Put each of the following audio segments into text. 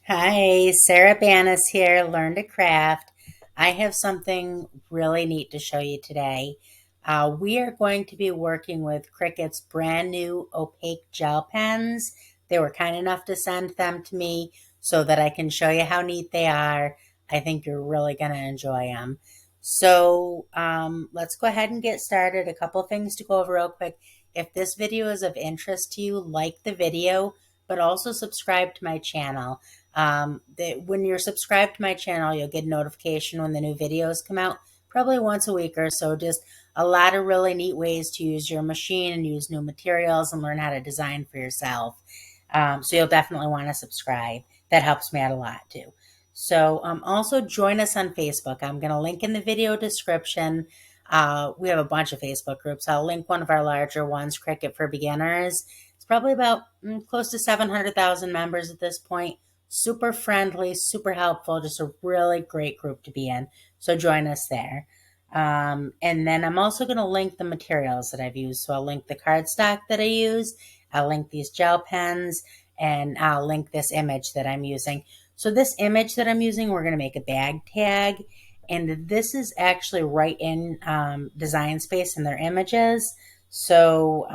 Hi, Sarah Banas here, Learn to Craft. I have something really neat to show you today. We are going to be working with Cricut's brand new opaque gel pens. They were kind enough to send them to me so that I can show you how neat they are. I think you're really going to enjoy them. Let's go ahead and get started. A couple things to go over real quick. If this video is of interest to you, like the video, but also subscribe to my channel. When you're subscribed to my channel, you'll get a notification when the new videos come out, probably once a week or so. Just a lot of really neat ways to use your machine and use new materials and learn how to design for yourself. So you'll definitely want to subscribe. That helps me out a lot too. Also join us on Facebook. I'm going to link in the video description. We have a bunch of Facebook groups. I'll link one of our larger ones, Cricut for Beginners. It's probably about close to 700,000 members at this point. Super friendly, super helpful, just a really great group to be in. So join us there. And then I'm also going to link the materials that I've used. So I'll link the cardstock that I use. I'll link these gel pens, and I'll link this image that I'm using. So this image that I'm using, we're going to make a bag tag. And this is actually right in Design Space in their images. So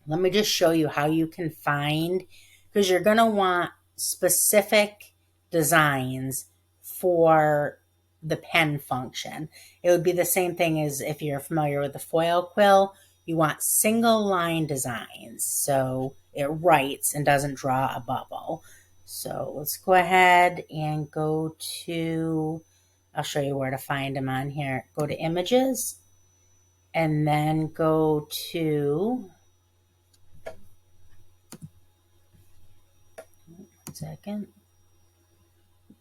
let me just show you how you can find, because you're going to want specific designs for the pen function. It would be the same thing as if you're familiar with the foil quill. You want single line designs so it writes and doesn't draw a bubble. So let's go ahead and go to, I'll show you where to find them on here. Go to images and then go to, second.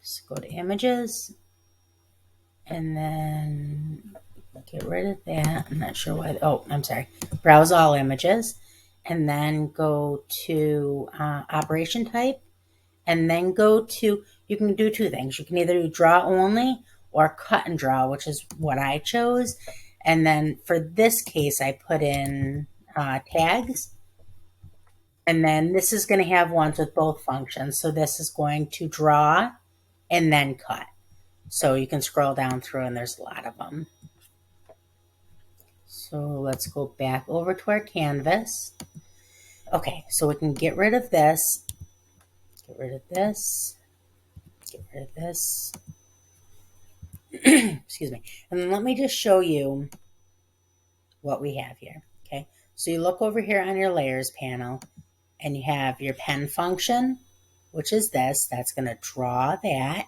Just go to images and then get rid of that. I'm not sure why. Oh, I'm sorry. Browse all images and then go to operation type and then go to, you can do two things. You can either do draw only or cut and draw, which is what I chose. And then for this case, I put in tags. And then this is going to have ones with both functions. So this is going to draw and then cut. So you can scroll down through and there's a lot of them. So let's go back over to our canvas. Okay, so we can get rid of this, get rid of this, get rid of this. Excuse me. And then let me just show you what we have here. Okay, so you look over here on your layers panel and you have your pen function, which is this. That's going to draw that.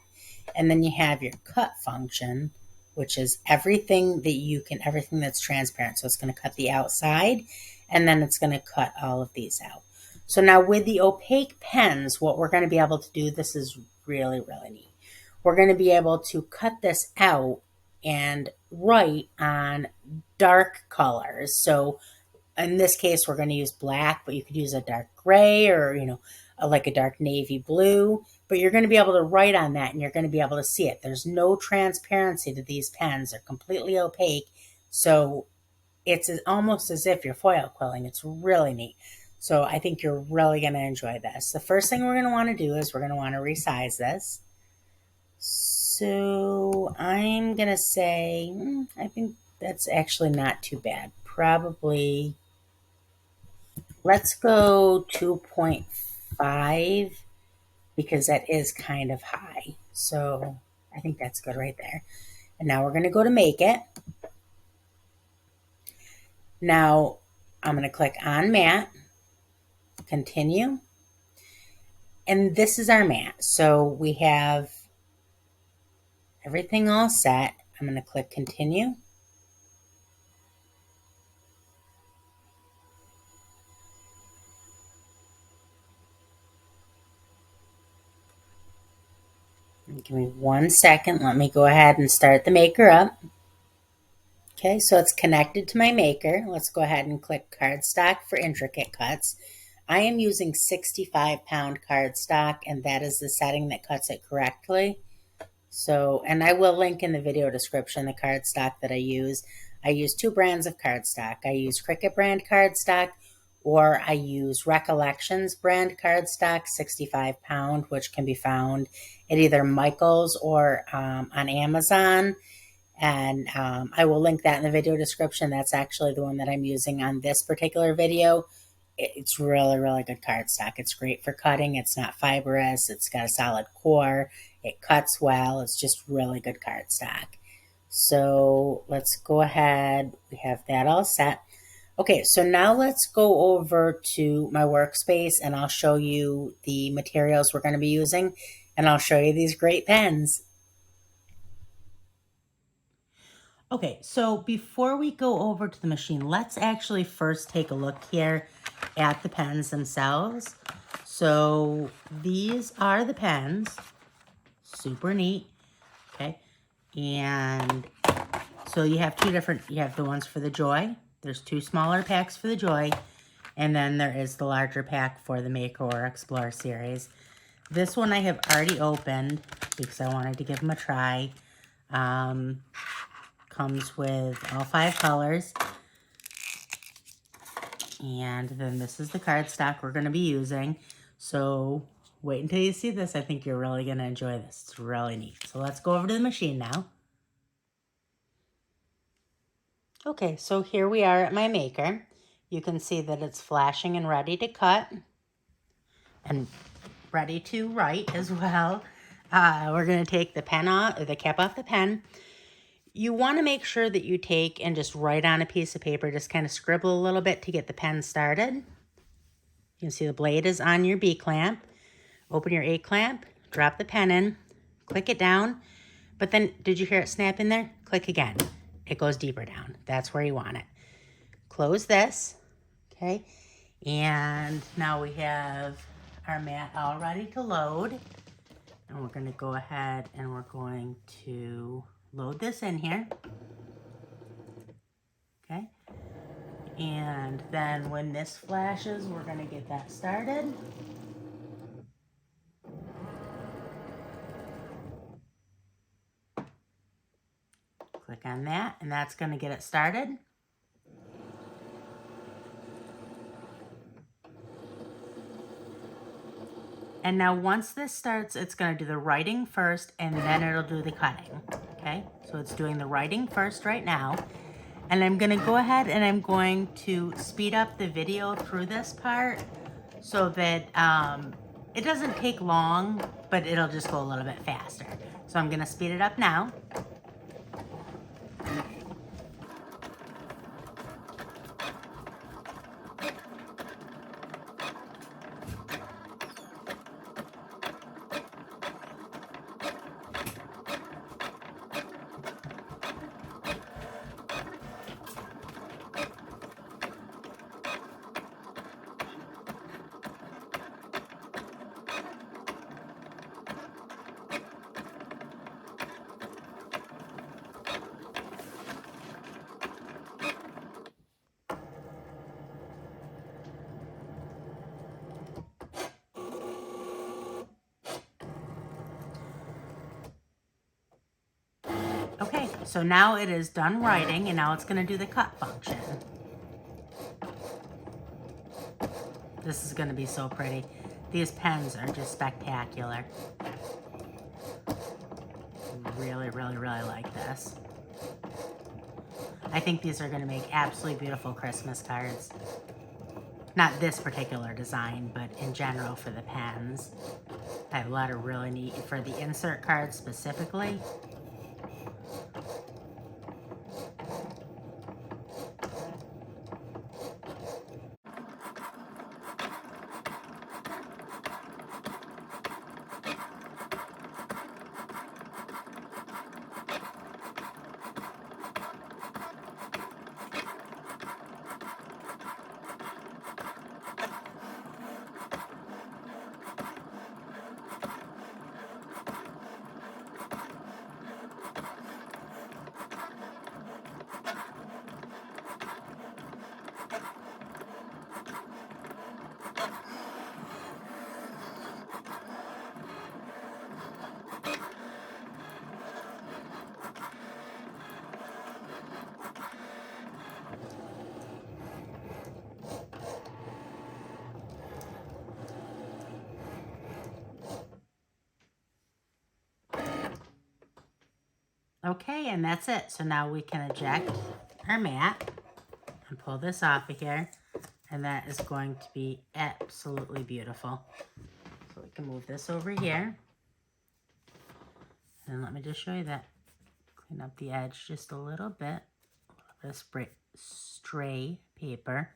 And then you have your cut function, which is everything that's transparent. So it's going to cut the outside and then it's going to cut all of these out. So now with the opaque pens, what we're going to be able to do, this is really, really neat. We're going to be able to cut this out and write on dark colors. So in this case, we're going to use black, but you could use a dark gray or, like a dark navy blue. But you're going to be able to write on that and you're going to be able to see it. There's no transparency to these pens. They're completely opaque. So it's almost as if you're foil quilling. It's really neat. So I think you're really going to enjoy this. The first thing we're going to want to do is we're going to want to resize this. So I'm going to say, I think that's actually not too bad. Probably, let's go 2.5 because that is kind of high. So I think that's good right there. And now we're going to go to make it. Now I'm going to click on mat, continue. And this is our mat. So we have everything all set. I'm going to click continue. Give me 1 second. Let me go ahead and start the maker up. Okay, so it's connected to my maker. Let's go ahead and click cardstock for intricate cuts. I am using 65-pound cardstock, and that is the setting that cuts it correctly. So, and I will link in the video description the cardstock that I use. I use two brands of cardstock. I use Cricut brand cardstock, or I use Recollections brand cardstock, 65 pound, which can be found at either Michael's or on Amazon. And I will link that in the video description. That's actually the one that I'm using on this particular video. It's really, really good cardstock. It's great for cutting. It's not fibrous. It's got a solid core. It cuts well. It's just really good cardstock. So let's go ahead. We have that all set. Okay, so now let's go over to my workspace and I'll show you the materials we're going to be using, and I'll show you these great pens. Okay, so before we go over to the machine, let's actually first take a look here at the pens themselves. So these are the pens, super neat, okay? And so you have two different, you have the ones for the Joy. There's two smaller packs for the Joy, and then there is the larger pack for the Maker or Explore series. This one I have already opened because I wanted to give them a try. Comes with all 5 colors. And then this is the cardstock we're going to be using. So wait until you see this. I think you're really going to enjoy this. It's really neat. So let's go over to the machine now. Okay, so here we are at my Maker. You can see that it's flashing and ready to cut and ready to write as well. We're going to take the pen off, the cap off the pen. You want to make sure that you take and just write on a piece of paper, just kind of scribble a little bit to get the pen started. You can see the blade is on your B clamp. Open your A clamp, drop the pen in, click it down, but then did you hear it snap in there? Click again. It goes deeper down. That's where you want it. Close this, okay? And now we have our mat all ready to load. And we're going to go ahead and we're going to load this in here. Okay. And then when this flashes, we're going to get that started. Click on that, and that's going to get it started. And now once this starts, it's going to do the writing first, and then it'll do the cutting. Okay, so it's doing the writing first right now. And I'm going to go ahead and I'm going to speed up the video through this part so that it doesn't take long, but it'll just go a little bit faster. So I'm going to speed it up now. Okay, so now it is done writing, and now it's going to do the cut function. This is going to be so pretty. These pens are just spectacular. Really, really, really like this. I think these are going to make absolutely beautiful Christmas cards. Not this particular design, but in general for the pens. I have a lot of really neat, for the insert cards specifically. Okay, and that's it. So now we can eject our mat and pull this off of here. And that is going to be absolutely beautiful. So we can move this over here. And let me just show you that. Clean up the edge just a little bit. A little bit of stray paper.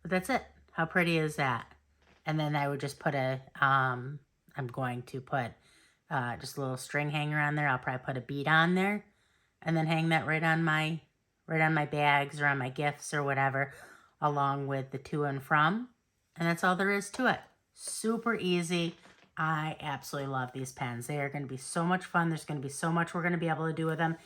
But that's it. How pretty is that? And then I would just put I'm going to put just a little string hanger on there. I'll probably put a bead on there. And then hang that right on my bags or on my gifts or whatever, along with the to and from. And that's all there is to it. Super easy. I absolutely love these pens. They are going to be so much fun. There's going to be so much we're going to be able to do with them.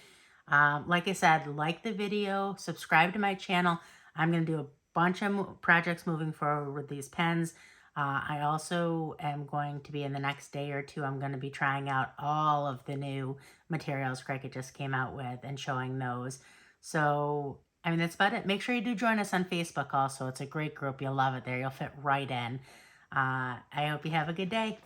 Like I said, like the video, subscribe to my channel. I'm going to do a bunch of projects moving forward with these pens. I also am going to be, in the next day or two, I'm going to be trying out all of the new materials Cricut just came out with and showing those. So, I mean, that's about it. Make sure you do join us on Facebook also. It's a great group. You'll love it there. You'll fit right in. I hope you have a good day.